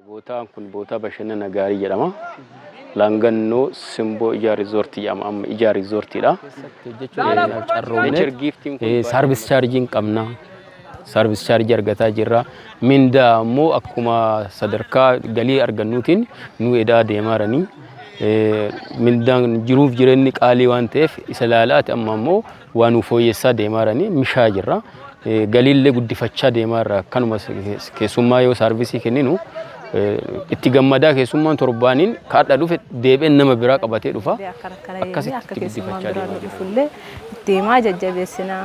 Bootaan kun bootaa bashannana gaarii jedhama. Laangannoo simboo ijaa riizoortii jedhama. Amma ijaa riizoortiidha. Saarvis chaarjiin qabna. Saarvis chaarjii argataa jirra. Mindaa immoo akkuma sadarkaa galii argannuutiin nu edaa deemaaranii. Mindaan jiruuf jireenyi qaalii waan ta'eef isa laalaati amma immoo waan fooyyessaa deemaaranii mishaa jirra. Galiillee guddifachaa deemaarra kanuma keessummaa yoo saarvisii kenninu itti gammadaa keessummaan torbaaniin kaadha dhufe deebi'een nama biraa qabatee dhufa. Akkasitti guddifachaa deemaa. Deemaa jajjabeessinaa.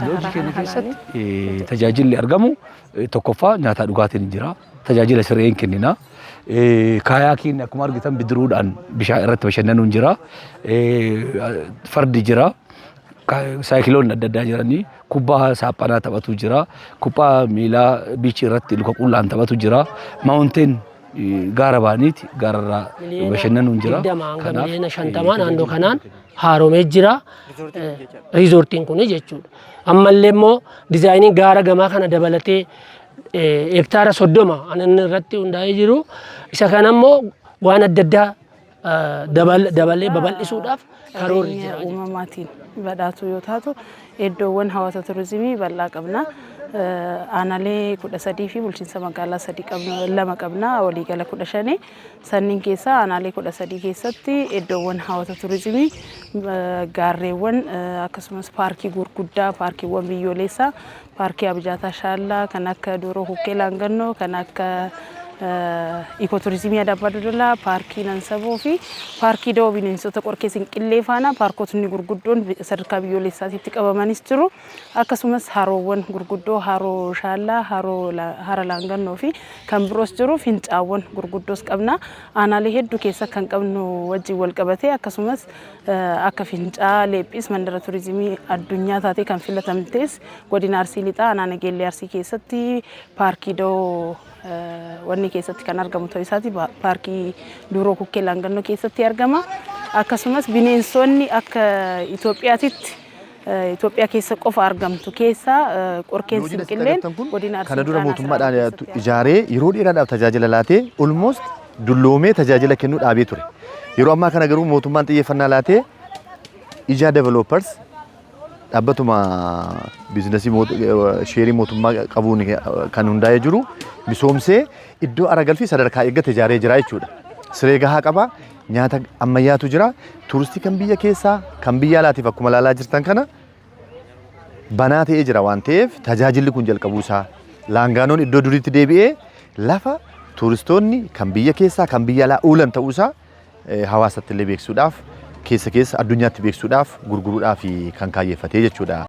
Loojii keenya keessatti tajaajilli argamu tokkoffaa nyaataa dhugaatiin jira. Tajaajila sireen kennina. Kaayakiin akkuma argitan bidiruudhaan bishaan irratti bashannanuun jira. Fardi jira. Saayikiloonni adda addaa jiranii kubbaa saaphanaa taphatu jira. Kubbaa miilaa biichii irratti luka qullaan taphatu jira. Maawunteen gaara baaniiti gaararraa bashannanuun jira. Kanaaf shantamaan naannoo kanaan haaromee jira. Riizoortiin kun jechuudha. Ammallee immoo diizaayinii gaara gamaa kana dabalatee hektaara 30 anan irratti hundaa'ee jiru. Isa kana immoo waan adda addaa dabalee babal'isuudhaaf karoorri jira. Uumamaatiin badhaatu yoo taatu iddoowwan hawaasa turizimii bal'aa qabna. Aanaalee 13 fi bulchiinsa magaalaa 2 qabna. Waliigala 15. Sanniin keessaa aanaalee 13 keessatti iddoowwan hawaasa turizimii gaarreewwan akkasumas paarkii gurguddaa, paarkiiwwan biyyoolessaa, paarkii Abijaataa Shaallaa kan akka Dooroo Hukkee Laangannoo, kan akka Ikooturizimii Adabbaa Dodolaa, paarkii Nansaboo fi paarkii Dawoo bineensota qorkee Sinqillee faana paarkotni gurguddoon sadarkaa biyyoolessaatti qabamanis jiru. Akkasumas haroowwan gurguddoo haroo Shaallaa, hara Laangannoo fi kan biroos jiru. Fincaawwan gurguddoos qabna. Aanaalee hedduu keessa kan qabnu wajjin wal qabatee akkasumas akka Fincaa Leephis mandara turizimii addunyaa taatee kan filatamtes godina Arsii Lixaa aanaa Nageellee Arsii keessatti paarkii Dawoo wanni keessatti kan argamu ta'uu isaati. Paarkii Dooroo Hukkee Laangannoo keessatti argama. Akkasumas bineensonni akka Itoophiyaatitti Itoophiyaa keessa qofa argamtu keessa qorkeen Sinqilleen godina Arsii. Kana dura mootummaadhaan ijaaree yeroo dheeraadhaaf tajaajila laatee almost dulloomee tajaajila kennuu dhaabee ture. Yeroo ammaa kana garuu mootummaan xiyyeeffannaa laatee ijaa developers dhaabbatuma biizinasii sheerii mootummaa qabuun kan hundaa'ee jiru misoomsee iddoo aragalfii sadarkaa eeggate ijaaree jira jechuudha. Siree gahaa qaba, nyaata ammayyaatu jira. Tuuristii kan biyya keessaa kan biyya alaatiif akkuma ilaalaa jirtan kana banaa ta'ee jira waan ta'eef tajaajilli kun jalqabuu isaa Laangaanoon iddoo duriitti deebi'ee lafa tuuristoonni kan biyya keessaa kan biyya alaa oolan ta'uu isaa hawaasatti illee beeksisuudhaaf keessa addunyaatti beeksisuudhaaf gurguruudhaaf kan kaayeffatee jechuudha.